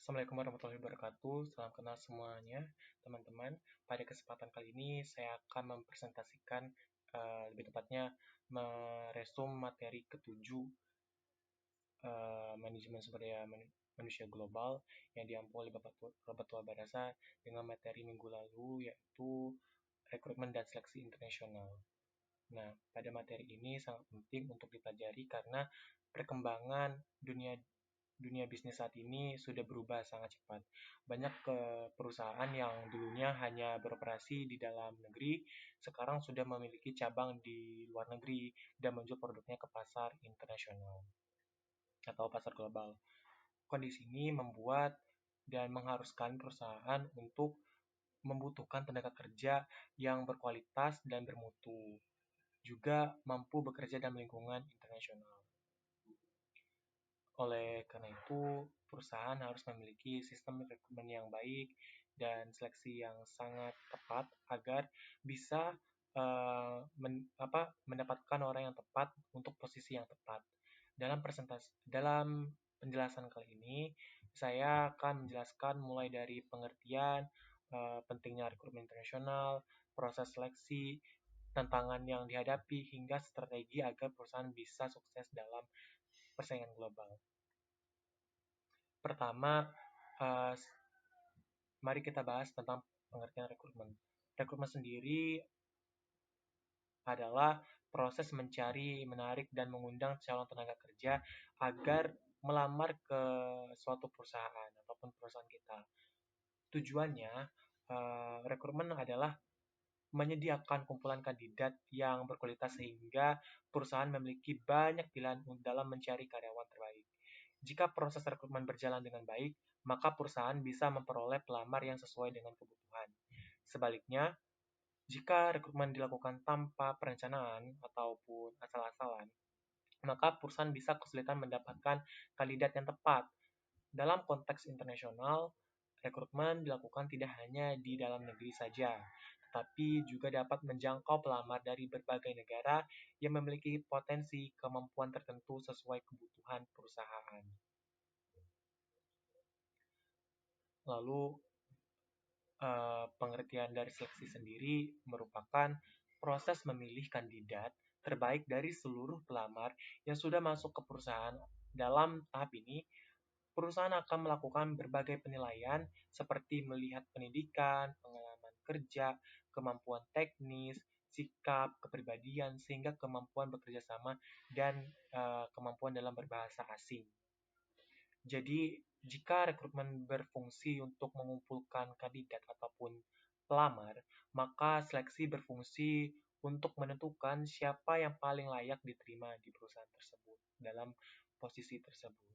Assalamualaikum warahmatullahi wabarakatuh. Salam kenal semuanya, teman-teman. Pada kesempatan kali ini, saya akan mempresentasikan, lebih tepatnya, meresum materi ketujuh manajemen sumber daya manusia global yang diampu oleh Bapak Tua Barasa dengan materi minggu lalu, yaitu rekrutmen dan seleksi internasional. Nah, pada materi ini sangat penting untuk dipelajari karena perkembangan dunia bisnis saat ini sudah berubah sangat cepat. Banyak perusahaan yang dulunya hanya beroperasi di dalam negeri, sekarang sudah memiliki cabang di luar negeri dan menjual produknya ke pasar internasional atau pasar global. Kondisi ini membuat dan mengharuskan perusahaan untuk membutuhkan tenaga kerja yang berkualitas dan bermutu, juga mampu bekerja dalam lingkungan internasional. Oleh karena itu, perusahaan harus memiliki sistem rekrutmen yang baik dan seleksi yang sangat tepat agar bisa mendapatkan orang yang tepat untuk posisi yang tepat. Dalam penjelasan kali ini, saya akan menjelaskan mulai dari pengertian pentingnya rekrutmen internasional, proses seleksi, tantangan yang dihadapi, hingga strategi agar perusahaan bisa sukses dalam persaingan global. Pertama, uh, mari kita bahas tentang pengertian rekrutmen. Rekrutmen sendiri adalah proses mencari, menarik, dan mengundang calon tenaga kerja agar melamar ke suatu perusahaan ataupun perusahaan kita. Tujuannya, rekrutmen adalah menyediakan kumpulan kandidat yang berkualitas sehingga perusahaan memiliki banyak pilihan dalam mencari karyawan terbaik. Jika proses rekrutmen berjalan dengan baik, maka perusahaan bisa memperoleh pelamar yang sesuai dengan kebutuhan. Sebaliknya, jika rekrutmen dilakukan tanpa perencanaan ataupun asal-asalan, maka perusahaan bisa kesulitan mendapatkan kandidat yang tepat. Dalam konteks internasional, rekrutmen dilakukan tidak hanya di dalam negeri saja, tetapi juga dapat menjangkau pelamar dari berbagai negara yang memiliki potensi kemampuan tertentu sesuai kebutuhan perusahaan. Lalu, pengertian dari seleksi sendiri merupakan proses memilih kandidat terbaik dari seluruh pelamar yang sudah masuk ke perusahaan. Dalam tahap ini, perusahaan akan melakukan berbagai penilaian seperti melihat pendidikan, pengalaman kerja, kemampuan teknis, sikap, kepribadian, sehingga kemampuan bekerja sama dan kemampuan dalam berbahasa asing. Jadi, jika rekrutmen berfungsi untuk mengumpulkan kandidat ataupun pelamar, maka seleksi berfungsi untuk menentukan siapa yang paling layak diterima di perusahaan tersebut dalam posisi tersebut.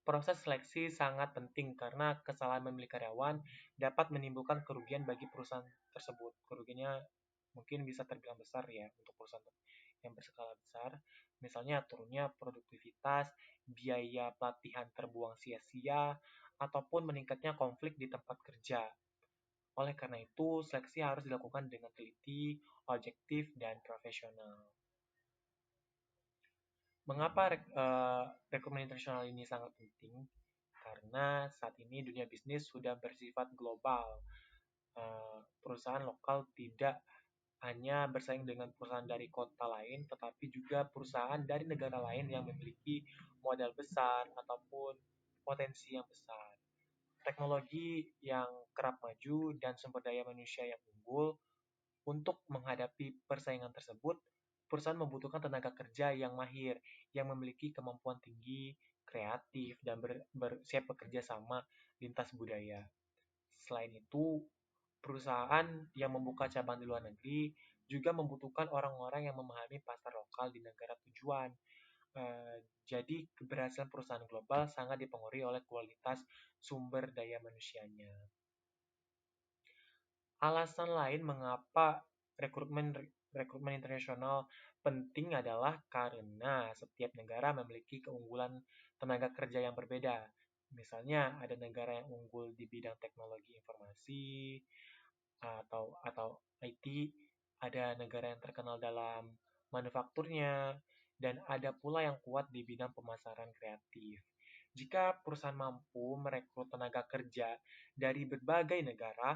Proses seleksi sangat penting karena kesalahan memilih karyawan dapat menimbulkan kerugian bagi perusahaan tersebut. Kerugiannya mungkin bisa terbilang besar ya untuk perusahaan yang berskala besar. Misalnya turunnya produktivitas, biaya pelatihan terbuang sia-sia, ataupun meningkatnya konflik di tempat kerja. Oleh karena itu, seleksi harus dilakukan dengan teliti, objektif, dan profesional. Mengapa rekrutmen internasional ini sangat penting? Karena saat ini dunia bisnis sudah bersifat global. Perusahaan lokal tidak hanya bersaing dengan perusahaan dari kota lain, tetapi juga perusahaan dari negara lain yang memiliki modal besar ataupun potensi yang besar. Teknologi yang kerap maju dan sumber daya manusia yang unggul. Untuk menghadapi persaingan tersebut, perusahaan membutuhkan tenaga kerja yang mahir, yang memiliki kemampuan tinggi, kreatif, dan siap bekerja sama lintas budaya. Selain itu, perusahaan yang membuka cabang di luar negeri juga membutuhkan orang-orang yang memahami pasar lokal di negara tujuan. Jadi, keberhasilan perusahaan global sangat dipengaruhi oleh kualitas sumber daya manusianya. Alasan lain mengapa rekrutmen internasional penting adalah karena setiap negara memiliki keunggulan tenaga kerja yang berbeda. Misalnya ada negara yang unggul di bidang teknologi informasi atau IT, ada negara yang terkenal dalam manufakturnya, dan ada pula yang kuat di bidang pemasaran kreatif. Jika perusahaan mampu merekrut tenaga kerja dari berbagai negara,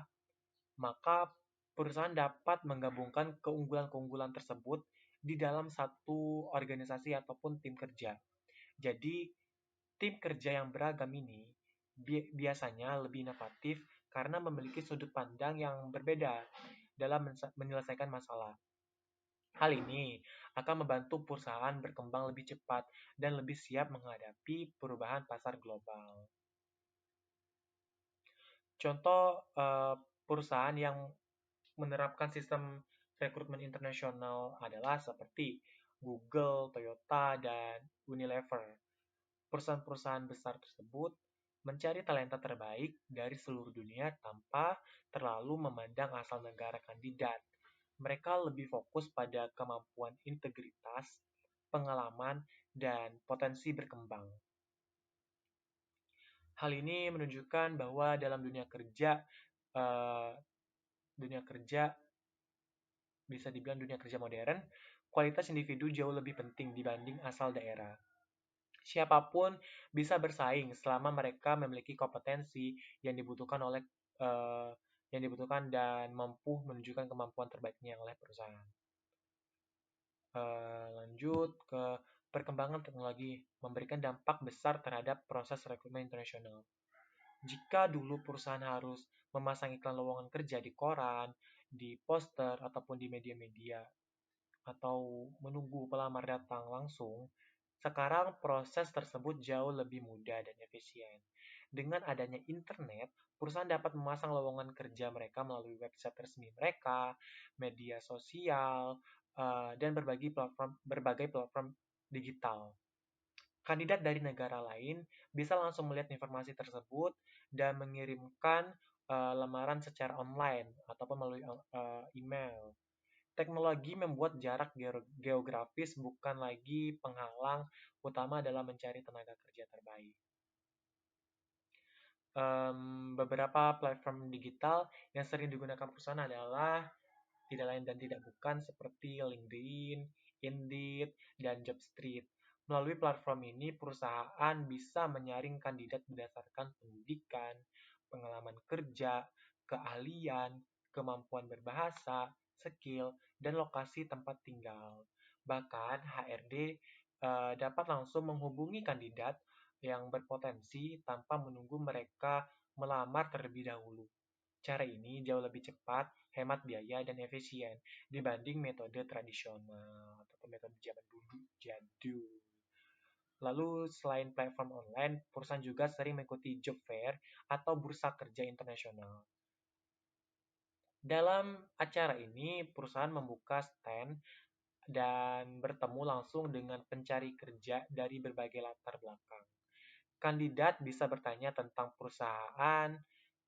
maka perusahaan dapat menggabungkan keunggulan-keunggulan tersebut di dalam satu organisasi ataupun tim kerja. Jadi, tim kerja yang beragam ini biasanya lebih inovatif karena memiliki sudut pandang yang berbeda dalam menyelesaikan masalah. Hal ini akan membantu perusahaan berkembang lebih cepat dan lebih siap menghadapi perubahan pasar global. Contoh perusahaan yang menerapkan sistem rekrutmen internasional adalah seperti Google, Toyota, dan Unilever. Perusahaan-perusahaan besar tersebut mencari talenta terbaik dari seluruh dunia tanpa terlalu memandang asal negara kandidat. Mereka lebih fokus pada kemampuan integritas, pengalaman, dan potensi berkembang. Hal ini menunjukkan bahwa dalam eh, dunia kerja bisa dibilang dunia kerja modern, kualitas individu jauh lebih penting dibanding asal daerah. Siapapun bisa bersaing selama mereka memiliki kompetensi yang dibutuhkan eh, yang dibutuhkan dan mampu menunjukkan kemampuan terbaiknya oleh perusahaan. Lanjut ke perkembangan teknologi memberikan dampak besar terhadap proses rekrutmen internasional. Jika dulu perusahaan harus memasang iklan lowongan kerja di koran, di poster, ataupun di media-media, atau menunggu pelamar datang langsung, sekarang proses tersebut jauh lebih mudah dan efisien. Dengan adanya internet, perusahaan dapat memasang lowongan kerja mereka melalui website resmi mereka, media sosial, dan berbagai platform digital. Kandidat dari negara lain bisa langsung melihat informasi tersebut dan mengirimkan lamaran secara online ataupun melalui email. Teknologi membuat jarak geografis bukan lagi penghalang utama dalam mencari tenaga kerja terbaik. Beberapa platform digital yang sering digunakan perusahaan adalah tidak lain dan tidak bukan seperti LinkedIn, Indeed, dan Jobstreet. Melalui platform ini, perusahaan bisa menyaring kandidat berdasarkan pendidikan, pengalaman kerja, keahlian, kemampuan berbahasa, skill, dan lokasi tempat tinggal. Bahkan HRD dapat langsung menghubungi kandidat yang berpotensi tanpa menunggu mereka melamar terlebih dahulu. Cara ini jauh lebih cepat, hemat biaya, dan efisien dibanding metode tradisional atau metode zaman dulu jadul. Lalu selain platform online, perusahaan juga sering mengikuti job fair atau bursa kerja internasional. Dalam acara ini, perusahaan membuka stand dan bertemu langsung dengan pencari kerja dari berbagai latar belakang. Kandidat bisa bertanya tentang perusahaan,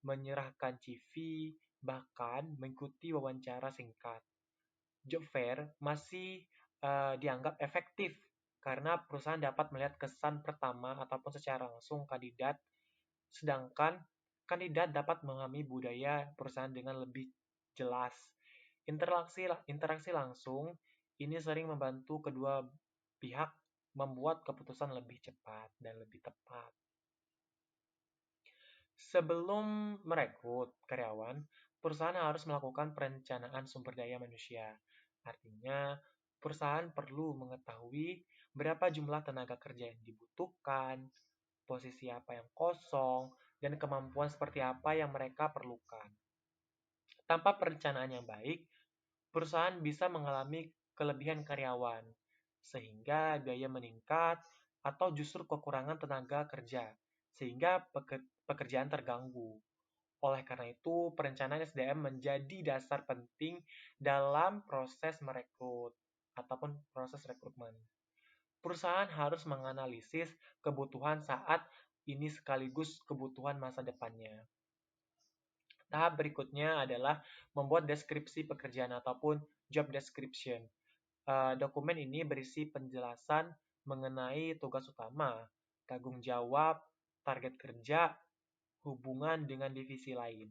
menyerahkan CV, bahkan mengikuti wawancara singkat. Job fair masih dianggap efektif karena perusahaan dapat melihat kesan pertama ataupun secara langsung kandidat, sedangkan kandidat dapat memahami budaya perusahaan dengan lebih jelas. Interaksi langsung ini sering membantu kedua pihak membuat keputusan lebih cepat dan lebih tepat. Sebelum merekrut karyawan, perusahaan harus melakukan perencanaan sumber daya manusia. Artinya, perusahaan perlu mengetahui berapa jumlah tenaga kerja yang dibutuhkan, posisi apa yang kosong, dan kemampuan seperti apa yang mereka perlukan. Tanpa perencanaan yang baik, perusahaan bisa mengalami kelebihan karyawan, sehingga biaya meningkat atau justru kekurangan tenaga kerja, sehingga pekerjaan terganggu. Oleh karena itu, perencanaan SDM menjadi dasar penting dalam proses merekrut ataupun proses rekrutmen. Perusahaan harus menganalisis kebutuhan saat ini sekaligus kebutuhan masa depannya. Tahap berikutnya adalah membuat deskripsi pekerjaan ataupun job description. Dokumen ini berisi penjelasan mengenai tugas utama, tanggung jawab, target kerja, hubungan dengan divisi lain,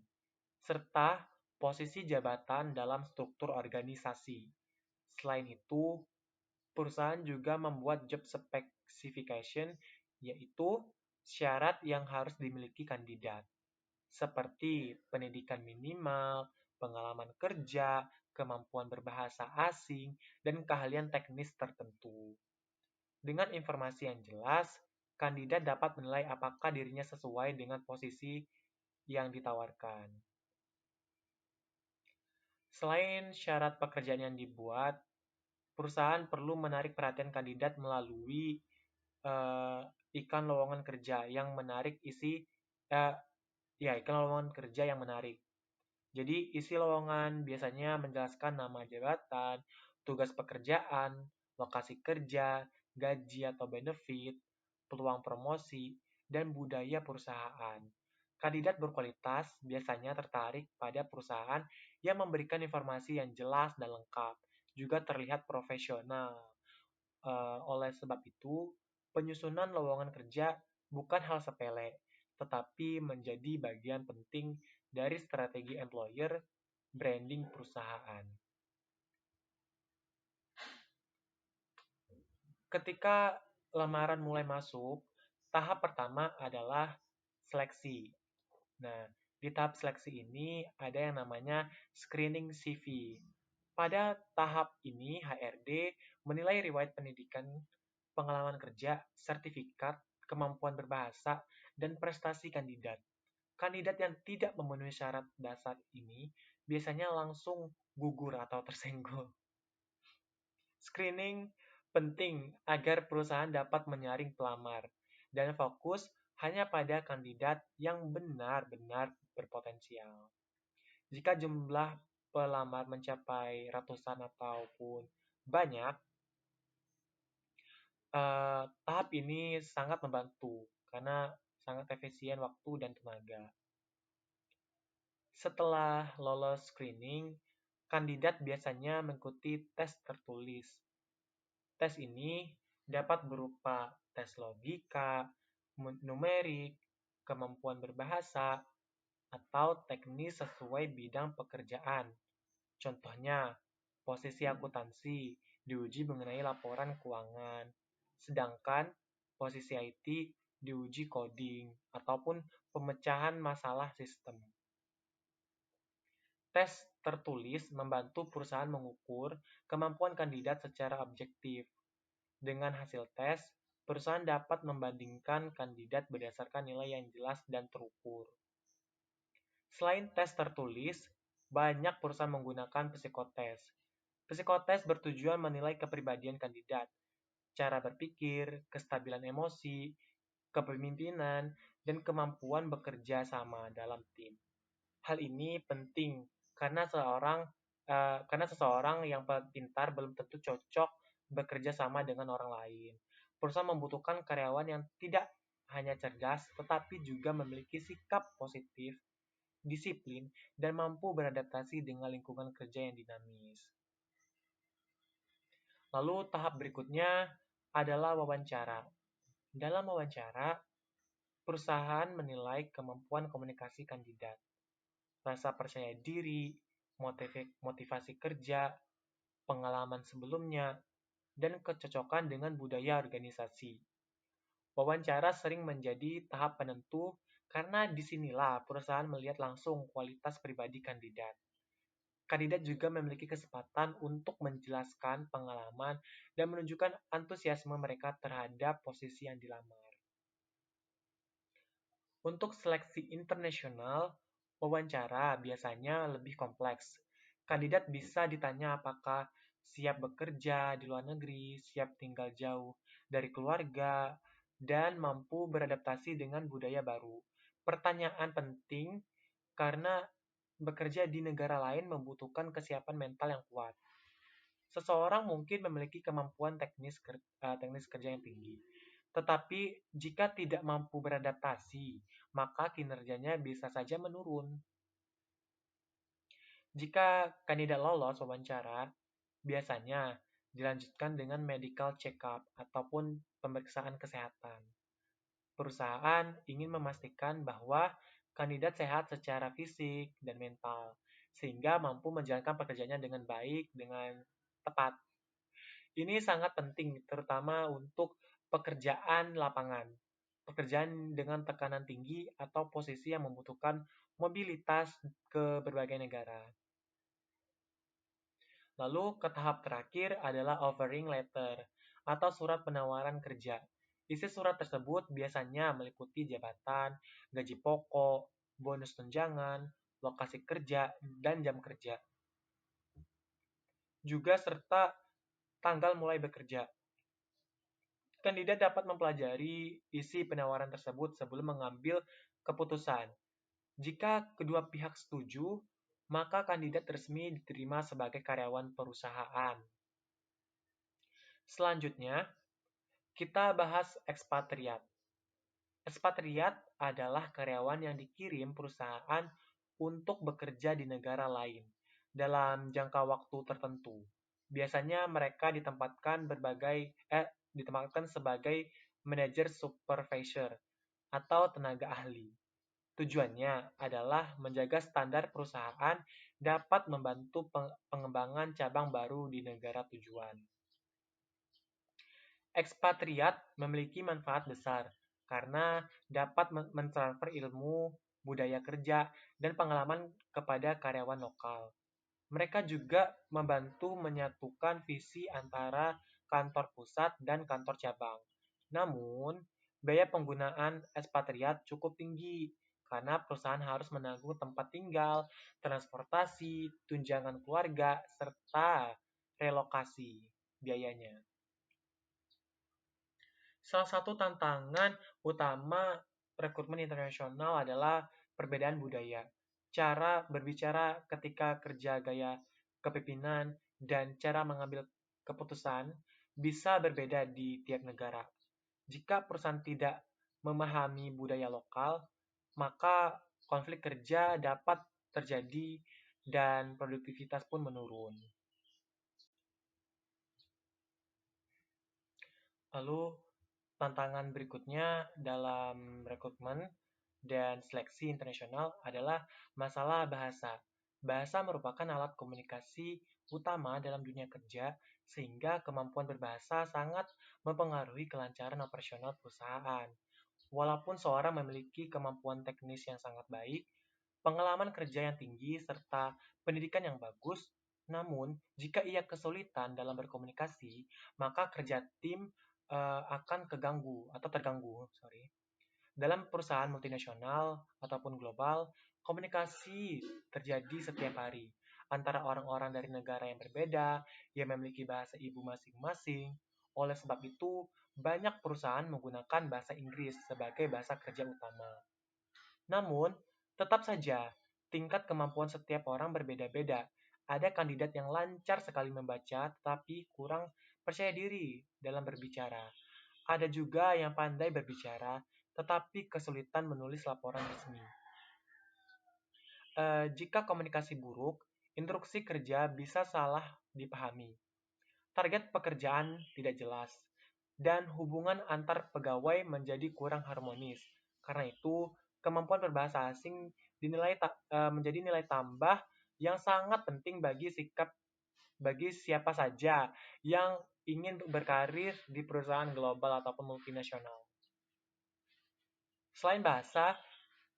serta posisi jabatan dalam struktur organisasi. Selain itu, perusahaan juga membuat job specification, yaitu syarat yang harus dimiliki kandidat, seperti pendidikan minimal, pengalaman kerja, kemampuan berbahasa asing, dan keahlian teknis tertentu. Dengan informasi yang jelas, kandidat dapat menilai apakah dirinya sesuai dengan posisi yang ditawarkan. Selain syarat pekerjaan yang dibuat, perusahaan perlu menarik perhatian kandidat melalui eh, iklan lowongan kerja yang menarik eh, iklan lowongan kerja yang menarik. Jadi isi lowongan biasanya menjelaskan nama jabatan, tugas pekerjaan, lokasi kerja, gaji atau benefit, peluang promosi, dan budaya perusahaan. Kandidat berkualitas biasanya tertarik pada perusahaan yang memberikan informasi yang jelas dan lengkap, juga terlihat profesional. Oleh sebab itu, penyusunan lowongan kerja bukan hal sepele, tetapi menjadi bagian penting dari strategi employer branding perusahaan. Ketika lamaran mulai masuk, tahap pertama adalah seleksi. Nah, di tahap seleksi ini ada yang namanya screening CV. Pada tahap ini, HRD menilai riwayat pendidikan, pengalaman kerja, sertifikat, kemampuan berbahasa, dan prestasi kandidat. Kandidat yang tidak memenuhi syarat dasar ini biasanya langsung gugur atau tersenggol. Screening penting agar perusahaan dapat menyaring pelamar dan fokus hanya pada kandidat yang benar-benar berpotensial. Jika jumlah pelamar mencapai ratusan ataupun banyak, tahap ini sangat membantu karena sangat efisien waktu dan tenaga. Setelah lolos screening, kandidat biasanya mengikuti tes tertulis. Tes ini dapat berupa tes logika, numerik, kemampuan berbahasa, atau teknis sesuai bidang pekerjaan. Contohnya, posisi akuntansi diuji mengenai laporan keuangan, sedangkan posisi IT diuji coding ataupun pemecahan masalah sistem. Tes tertulis membantu perusahaan mengukur kemampuan kandidat secara objektif. Dengan hasil tes, perusahaan dapat membandingkan kandidat berdasarkan nilai yang jelas dan terukur. Selain tes tertulis, banyak perusahaan menggunakan psikotes. Psikotes bertujuan menilai kepribadian kandidat, cara berpikir, kestabilan emosi, kepemimpinan, dan kemampuan bekerja sama dalam tim. Hal ini penting karena seseorang yang pintar belum tentu cocok bekerja sama dengan orang lain. Perusahaan membutuhkan karyawan yang tidak hanya cerdas, tetapi juga memiliki sikap positif, disiplin, dan mampu beradaptasi dengan lingkungan kerja yang dinamis. Lalu tahap berikutnya adalah wawancara. Dalam wawancara, perusahaan menilai kemampuan komunikasi kandidat, rasa percaya diri, motivasi kerja, pengalaman sebelumnya, dan kecocokan dengan budaya organisasi. Wawancara sering menjadi tahap penentu karena disinilah perusahaan melihat langsung kualitas pribadi kandidat. Kandidat juga memiliki kesempatan untuk menjelaskan pengalaman dan menunjukkan antusiasme mereka terhadap posisi yang dilamar. Untuk seleksi internasional, wawancara biasanya lebih kompleks. Kandidat bisa ditanya apakah siap bekerja di luar negeri, siap tinggal jauh dari keluarga, dan mampu beradaptasi dengan budaya baru. Pertanyaan penting karena bekerja di negara lain membutuhkan kesiapan mental yang kuat. Seseorang mungkin memiliki kemampuan teknis kerja yang tinggi, tetapi jika tidak mampu beradaptasi, maka kinerjanya bisa saja menurun. Jika kandidat lolos wawancara, biasanya dilanjutkan dengan medical check-up ataupun pemeriksaan kesehatan. Perusahaan ingin memastikan bahwa kandidat sehat secara fisik dan mental, sehingga mampu menjalankan pekerjaannya dengan baik, dengan tepat. Ini sangat penting, terutama untuk pekerjaan lapangan. pekerjaan dengan tekanan tinggi atau posisi yang membutuhkan mobilitas ke berbagai negara. Lalu ke tahap terakhir adalah offering letter atau surat penawaran kerja. Isi surat tersebut biasanya meliputi jabatan, gaji pokok, bonus tunjangan, lokasi kerja, dan jam kerja. Juga serta tanggal mulai bekerja. Kandidat dapat mempelajari isi penawaran tersebut sebelum mengambil keputusan. Jika kedua pihak setuju, maka kandidat resmi diterima sebagai karyawan perusahaan. Selanjutnya, kita bahas ekspatriat. Ekspatriat adalah karyawan yang dikirim perusahaan untuk bekerja di negara lain dalam jangka waktu tertentu. Biasanya mereka ditempatkan sebagai manajer supervisor atau tenaga ahli. Tujuannya adalah menjaga standar perusahaan dapat membantu pengembangan cabang baru di negara tujuan. Ekspatriat memiliki manfaat besar karena dapat mentransfer ilmu, budaya kerja, dan pengalaman kepada karyawan lokal. Mereka juga membantu menyatukan visi antara kantor pusat dan kantor cabang. Namun, biaya penggunaan ekspatriat cukup tinggi karena perusahaan harus menanggung tempat tinggal, transportasi, tunjangan keluarga, serta relokasi biayanya. Salah satu tantangan utama rekrutmen internasional adalah perbedaan budaya. Cara berbicara ketika kerja gaya kepemimpinan dan cara mengambil keputusan bisa berbeda di tiap negara. Jika perusahaan tidak memahami budaya lokal, maka konflik kerja dapat terjadi dan produktivitas pun menurun. Lalu tantangan berikutnya dalam rekrutmen dan seleksi internasional adalah masalah bahasa. Bahasa merupakan alat komunikasi utama dalam dunia kerja, sehingga kemampuan berbahasa sangat mempengaruhi kelancaran operasional perusahaan. Walaupun seorang memiliki kemampuan teknis yang sangat baik, pengalaman kerja yang tinggi, serta pendidikan yang bagus, namun jika ia kesulitan dalam berkomunikasi, maka kerja tim akan terganggu. Dalam perusahaan multinasional ataupun global, komunikasi terjadi setiap hari antara orang-orang dari negara yang berbeda yang memiliki bahasa ibu masing-masing. Oleh sebab itu, banyak perusahaan menggunakan bahasa Inggris sebagai bahasa kerja utama. Namun, tetap saja tingkat kemampuan setiap orang berbeda-beda. Ada kandidat yang lancar sekali membaca tetapi kurang percaya diri dalam berbicara. Ada juga yang pandai berbicara tetapi kesulitan menulis laporan resmi. Jika komunikasi buruk, instruksi kerja bisa salah dipahami. Target pekerjaan tidak jelas, dan hubungan antar pegawai menjadi kurang harmonis. Karena itu, kemampuan berbahasa asing menjadi nilai tambah yang sangat penting bagi siapa saja yang ingin berkarir di perusahaan global ataupun multinasional. Selain bahasa,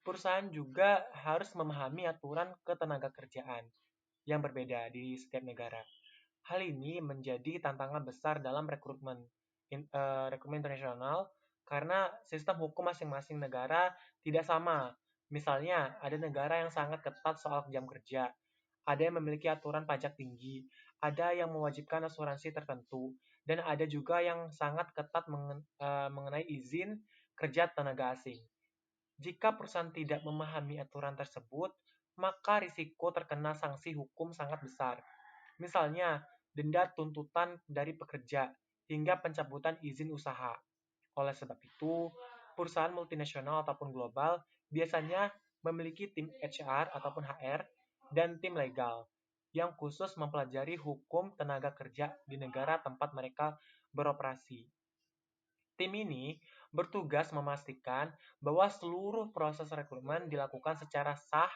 perusahaan juga harus memahami aturan ketenagakerjaan yang berbeda di setiap negara. Hal ini menjadi tantangan besar dalam rekrutmen internasional karena sistem hukum masing-masing negara tidak sama. Misalnya, ada negara yang sangat ketat soal jam kerja, ada yang memiliki aturan pajak tinggi, ada yang mewajibkan asuransi tertentu, dan ada juga yang sangat ketat mengenai izin kerja tenaga asing. Jika perusahaan tidak memahami aturan tersebut, maka risiko terkena sanksi hukum sangat besar. Misalnya, denda tuntutan dari pekerja hingga pencabutan izin usaha. Oleh sebab itu, perusahaan multinasional ataupun global biasanya memiliki tim HR ataupun HR dan tim legal yang khusus mempelajari hukum tenaga kerja di negara tempat mereka beroperasi. Tim ini bertugas memastikan bahwa seluruh proses rekrutmen dilakukan secara sah,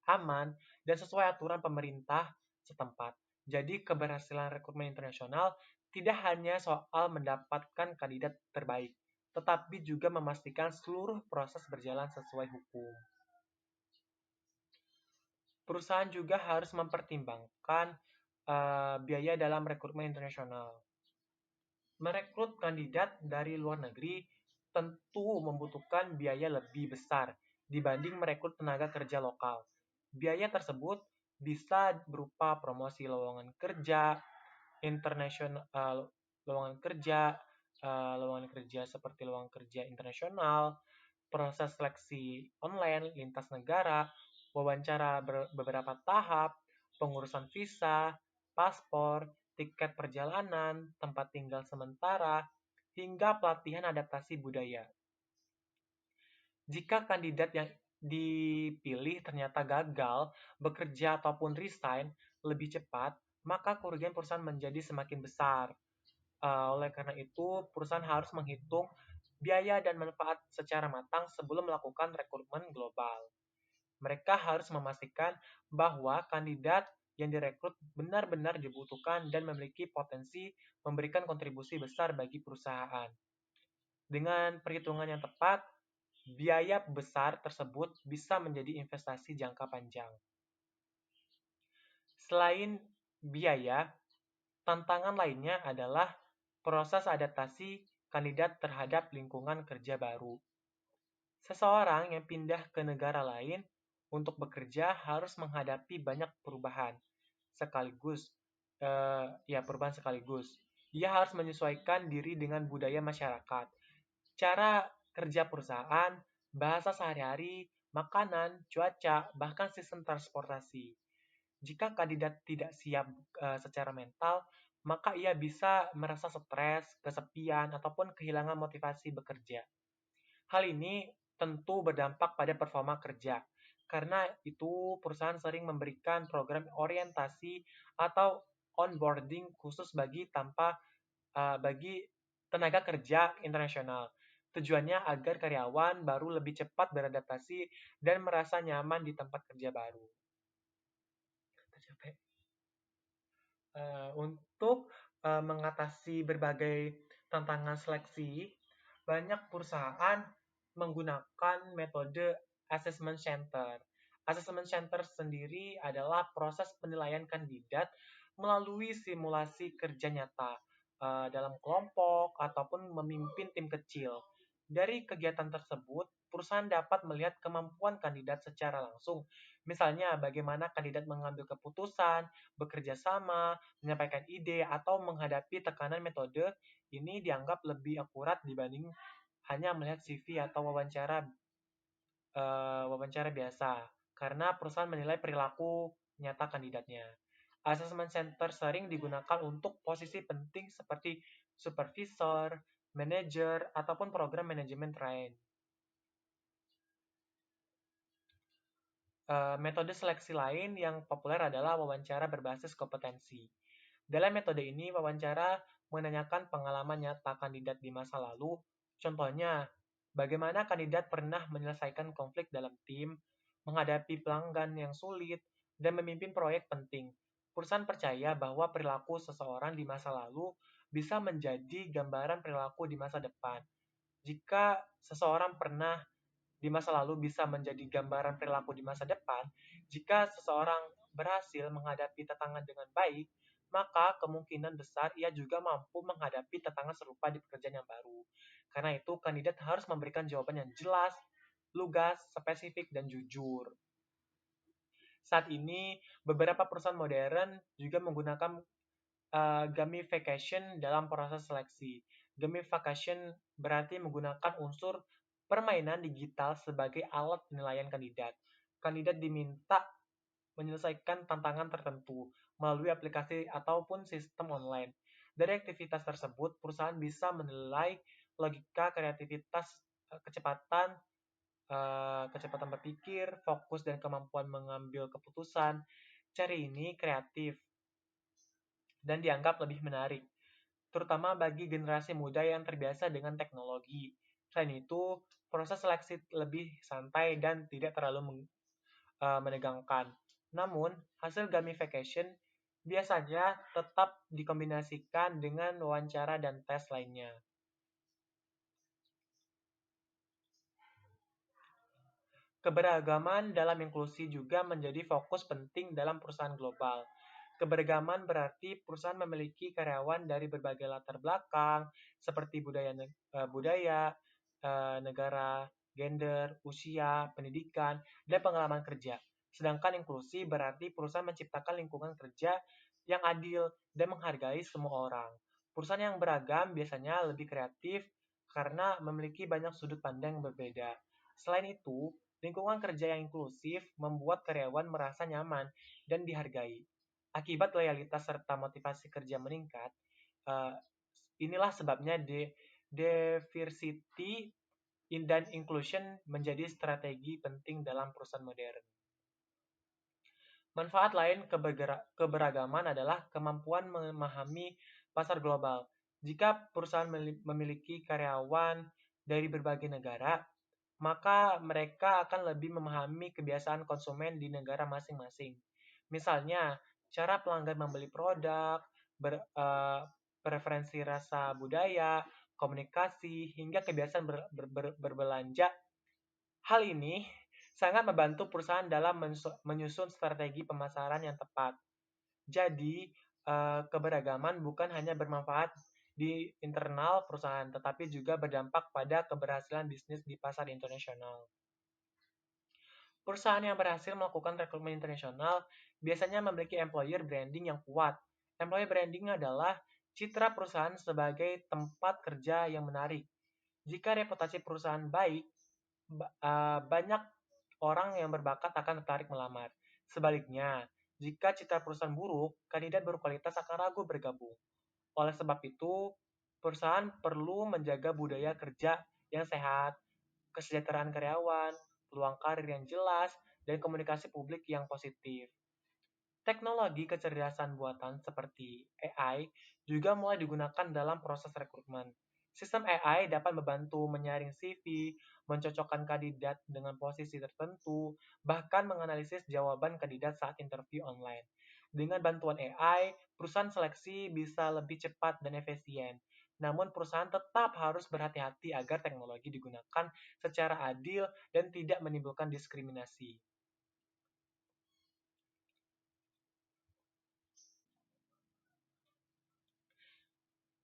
aman, dan sesuai aturan pemerintah setempat. Jadi keberhasilan rekrutmen internasional tidak hanya soal mendapatkan kandidat terbaik, tetapi juga memastikan seluruh proses berjalan sesuai hukum. Perusahaan juga harus mempertimbangkan biaya dalam rekrutmen internasional. Merekrut kandidat dari luar negeri tentu membutuhkan biaya lebih besar dibanding merekrut tenaga kerja lokal. Biaya tersebut bisa berupa promosi lowongan kerja, internasional, lowongan kerja seperti lowongan kerja internasional, proses seleksi online lintas negara, wawancara beberapa tahap, pengurusan visa, paspor, tiket perjalanan, tempat tinggal sementara, hingga pelatihan adaptasi budaya. Jika kandidat yang dipilih ternyata gagal bekerja ataupun resign lebih cepat, maka kerugian perusahaan menjadi semakin besar. Oleh karena itu, perusahaan harus menghitung biaya dan manfaat secara matang sebelum melakukan rekrutmen global. Mereka harus memastikan bahwa kandidat yang direkrut benar-benar dibutuhkan dan memiliki potensi memberikan kontribusi besar bagi perusahaan. Dengan perhitungan yang tepat, biaya besar tersebut bisa menjadi investasi jangka panjang. Selain biaya, tantangan lainnya adalah proses adaptasi kandidat terhadap lingkungan kerja baru. Seseorang yang pindah ke negara lain untuk bekerja harus menghadapi banyak perubahan sekaligus. Perubahan sekaligus. Ia harus menyesuaikan diri dengan budaya masyarakat, cara kerja perusahaan, bahasa sehari-hari, makanan, cuaca, bahkan sistem transportasi. Jika kandidat tidak siap secara mental, maka ia bisa merasa stres, kesepian, ataupun kehilangan motivasi bekerja. Hal ini tentu berdampak pada performa kerja. Karena itu, perusahaan sering memberikan program orientasi atau onboarding khusus bagi tenaga kerja internasional. Tujuannya agar karyawan baru lebih cepat beradaptasi dan merasa nyaman di tempat kerja baru. Untuk mengatasi berbagai tantangan seleksi, banyak perusahaan menggunakan metode assessment center. Assessment center sendiri adalah proses penilaian kandidat melalui simulasi kerja nyata dalam kelompok ataupun memimpin tim kecil. Dari kegiatan tersebut, perusahaan dapat melihat kemampuan kandidat secara langsung. Misalnya, bagaimana kandidat mengambil keputusan, bekerja sama, menyampaikan ide, atau menghadapi tekanan. Metode ini dianggap lebih akurat dibanding hanya melihat CV atau wawancara biasa, karena perusahaan menilai perilaku nyata kandidatnya. Assessment center sering digunakan untuk posisi penting seperti supervisor, manajer, ataupun program manajemen train. Metode seleksi lain yang populer adalah wawancara berbasis kompetensi. Dalam metode ini, wawancara menanyakan pengalaman nyata kandidat di masa lalu. Contohnya, bagaimana kandidat pernah menyelesaikan konflik dalam tim, menghadapi pelanggan yang sulit, dan memimpin proyek penting. Perusahaan percaya bahwa perilaku seseorang di masa lalu bisa menjadi gambaran perilaku di masa depan. Jika seseorang pernah di masa lalu bisa menjadi gambaran perilaku di masa depan, jika seseorang berhasil menghadapi tantangan dengan baik, maka kemungkinan besar ia juga mampu menghadapi tantangan serupa di pekerjaan yang baru. Karena itu, kandidat harus memberikan jawaban yang jelas, lugas, spesifik, dan jujur. Saat ini, beberapa perusahaan modern juga menggunakan gamification dalam proses seleksi. Gamification berarti menggunakan unsur permainan digital sebagai alat penilaian kandidat. Kandidat diminta menyelesaikan tantangan tertentu melalui aplikasi ataupun sistem online. Dari aktivitas tersebut, perusahaan bisa menilai logika, kreativitas, kecepatan, kecepatan berpikir, fokus, dan kemampuan mengambil keputusan. Cara ini kreatif dan dianggap lebih menarik, terutama bagi generasi muda yang terbiasa dengan teknologi. Selain itu, proses seleksi lebih santai dan tidak terlalu menegangkan. Namun, hasil gamification biasanya tetap dikombinasikan dengan wawancara dan tes lainnya. Keberagaman dalam inklusi juga menjadi fokus penting dalam perusahaan global. Keberagaman berarti perusahaan memiliki karyawan dari berbagai latar belakang, seperti negara, gender, usia, pendidikan, dan pengalaman kerja. Sedangkan inklusi berarti perusahaan menciptakan lingkungan kerja yang adil dan menghargai semua orang. Perusahaan yang beragam biasanya lebih kreatif karena memiliki banyak sudut pandang yang berbeda. Selain itu, lingkungan kerja yang inklusif membuat karyawan merasa nyaman dan dihargai. Akibat loyalitas serta motivasi kerja meningkat, eh, inilah sebabnya diversity dan inclusion menjadi strategi penting dalam perusahaan modern. Manfaat lain keberagaman adalah kemampuan memahami pasar global. Jika perusahaan memiliki karyawan dari berbagai negara, maka mereka akan lebih memahami kebiasaan konsumen di negara masing-masing. Misalnya, cara pelanggan membeli produk, preferensi rasa budaya, komunikasi, hingga kebiasaan berbelanja. Hal ini sangat membantu perusahaan dalam menyusun strategi pemasaran yang tepat. Jadi, keberagaman bukan hanya bermanfaat di internal perusahaan, tetapi juga berdampak pada keberhasilan bisnis di pasar internasional. Perusahaan yang berhasil melakukan rekrutmen internasional biasanya memiliki employer branding yang kuat. Employer branding adalah citra perusahaan sebagai tempat kerja yang menarik. Jika reputasi perusahaan baik, banyak orang yang berbakat akan tertarik melamar. Sebaliknya, jika citra perusahaan buruk, kandidat berkualitas akan ragu bergabung. Oleh sebab itu, perusahaan perlu menjaga budaya kerja yang sehat, kesejahteraan karyawan, peluang karir yang jelas, dan komunikasi publik yang positif. Teknologi kecerdasan buatan seperti AI juga mulai digunakan dalam proses rekrutmen. Sistem AI dapat membantu menyaring CV, mencocokkan kandidat dengan posisi tertentu, bahkan menganalisis jawaban kandidat saat interview online. Dengan bantuan AI, perusahaan seleksi bisa lebih cepat dan efisien. Namun perusahaan tetap harus berhati-hati agar teknologi digunakan secara adil dan tidak menimbulkan diskriminasi.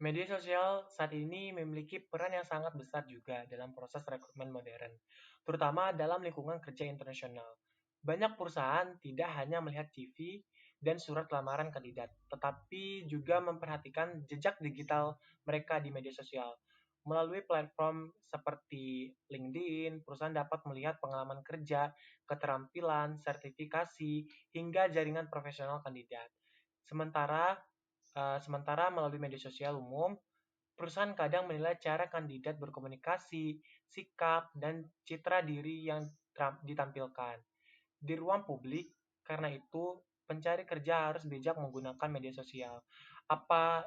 Media sosial saat ini memiliki peran yang sangat besar juga dalam proses rekrutmen modern, terutama dalam lingkungan kerja internasional. Banyak perusahaan tidak hanya melihat CV dan surat lamaran kandidat, tetapi juga memperhatikan jejak digital mereka di media sosial. Melalui platform seperti LinkedIn, perusahaan dapat melihat pengalaman kerja, keterampilan, sertifikasi, hingga jaringan profesional kandidat. Sementara Sementara melalui media sosial umum, perusahaan kadang menilai cara kandidat berkomunikasi, sikap, dan citra diri yang ditampilkan di ruang publik. Karena itu, pencari kerja harus bijak menggunakan media sosial. Apa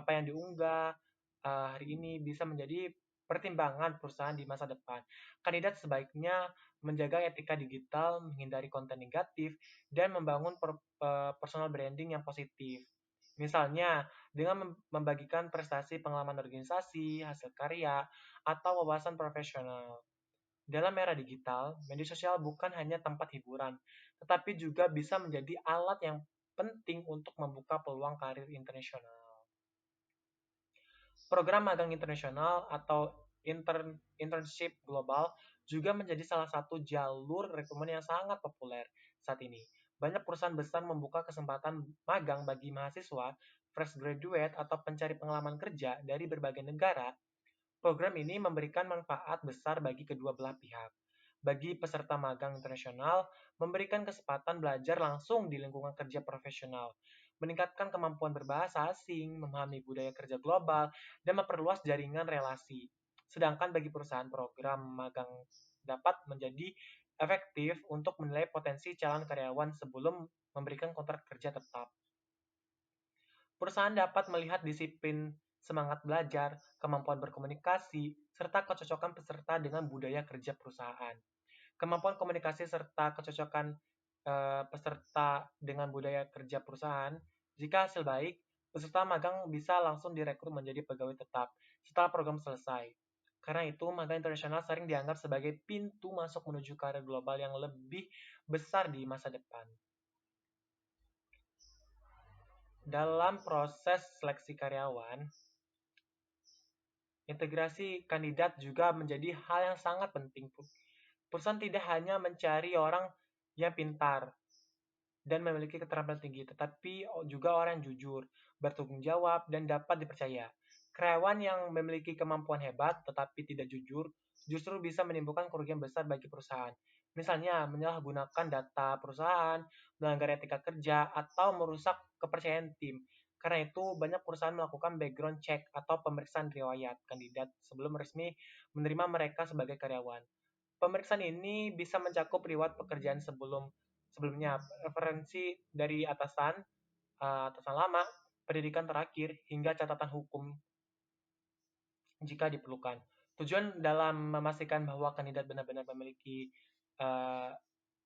yang diunggah hari ini bisa menjadi pertimbangan perusahaan di masa depan. Kandidat sebaiknya menjaga etika digital, menghindari konten negatif, dan membangun personal branding yang positif. Misalnya, dengan membagikan prestasi pengalaman organisasi, hasil karya, atau wawasan profesional. Dalam era digital, media sosial bukan hanya tempat hiburan, tetapi juga bisa menjadi alat yang penting untuk membuka peluang karir internasional. Program magang internasional atau internship global juga menjadi salah satu jalur rekrutmen yang sangat populer saat ini. Banyak perusahaan besar membuka kesempatan magang bagi mahasiswa, fresh graduate, atau pencari pengalaman kerja dari berbagai negara. Program ini memberikan manfaat besar bagi kedua belah pihak. Bagi peserta magang internasional, memberikan kesempatan belajar langsung di lingkungan kerja profesional, meningkatkan kemampuan berbahasa asing, memahami budaya kerja global, dan memperluas jaringan relasi. Sedangkan bagi perusahaan, program magang dapat menjadi efektif untuk menilai potensi calon karyawan sebelum memberikan kontrak kerja tetap. Perusahaan dapat melihat disiplin, semangat belajar, kemampuan berkomunikasi, serta kecocokan peserta dengan budaya kerja perusahaan. Kemampuan komunikasi serta kecocokan peserta dengan budaya kerja perusahaan, jika hasil baik, peserta magang bisa langsung direkrut menjadi pegawai tetap setelah program selesai. Karena itu, magang internasional sering dianggap sebagai pintu masuk menuju karir global yang lebih besar di masa depan. Dalam proses seleksi karyawan, integrasi kandidat juga menjadi hal yang sangat penting. Perusahaan tidak hanya mencari orang yang pintar dan memiliki keterampilan tinggi, tetapi juga orang yang jujur, bertanggung jawab, dan dapat dipercaya. Karyawan yang memiliki kemampuan hebat tetapi tidak jujur justru bisa menimbulkan kerugian besar bagi perusahaan. Misalnya, menyalahgunakan data perusahaan, melanggar etika kerja, atau merusak kepercayaan tim. Karena itu, banyak perusahaan melakukan background check atau pemeriksaan riwayat kandidat sebelum resmi menerima mereka sebagai karyawan. Pemeriksaan ini bisa mencakup riwayat pekerjaan sebelumnya, referensi dari atasan lama, pendidikan terakhir, hingga catatan hukum jika diperlukan. Tujuan dalam memastikan bahwa kandidat benar-benar uh,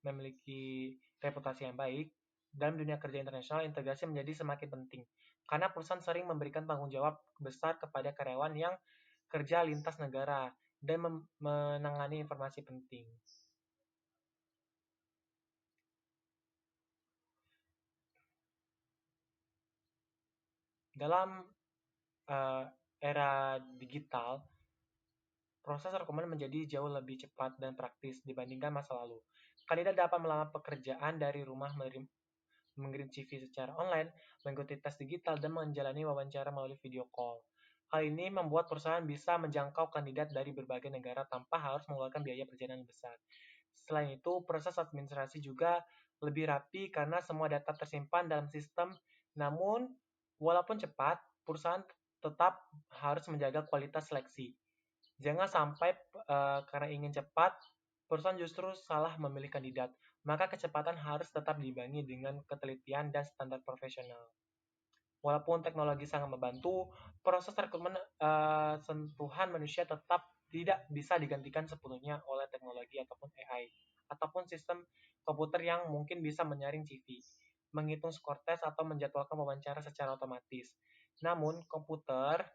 memiliki reputasi yang baik dalam dunia kerja internasional, integrasi menjadi semakin penting. Karena perusahaan sering memberikan tanggung jawab besar kepada karyawan yang kerja lintas negara dan menangani informasi penting. Dalam uh, era digital, proses rekrutmen menjadi jauh lebih cepat dan praktis dibandingkan masa lalu. Kandidat dapat melamar pekerjaan dari rumah, mengirim CV secara online, mengikuti tes digital, dan menjalani wawancara melalui video call. Hal ini membuat perusahaan bisa menjangkau kandidat dari berbagai negara tanpa harus mengeluarkan biaya perjalanan besar. Selain itu, proses administrasi juga lebih rapi karena semua data tersimpan dalam sistem. Namun, walaupun cepat, perusahaan tetap harus menjaga kualitas seleksi. Jangan sampai karena ingin cepat, perusahaan justru salah memilih kandidat. Maka kecepatan harus tetap diimbangi dengan ketelitian dan standar profesional. Walaupun teknologi sangat membantu, proses rekrutmen sentuhan manusia tetap tidak bisa digantikan sepenuhnya oleh teknologi ataupun AI, ataupun sistem komputer yang mungkin bisa menyaring CV, menghitung skor tes, atau menjadwalkan wawancara secara otomatis. Namun, komputer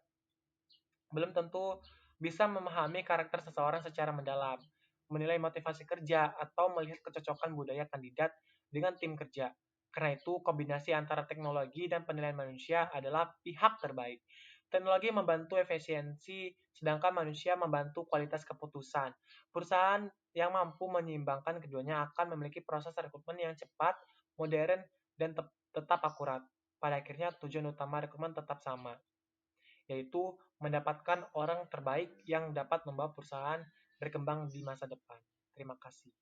belum tentu bisa memahami karakter seseorang secara mendalam, menilai motivasi kerja, atau melihat kecocokan budaya kandidat dengan tim kerja. Karena itu, kombinasi antara teknologi dan penilaian manusia adalah pihak terbaik. Teknologi membantu efisiensi, sedangkan manusia membantu kualitas keputusan. Perusahaan yang mampu menyeimbangkan keduanya akan memiliki proses rekrutmen yang cepat, modern, dan tetap akurat. Pada akhirnya, tujuan utama rekrutmen tetap sama, yaitu mendapatkan orang terbaik yang dapat membawa perusahaan berkembang di masa depan. Terima kasih.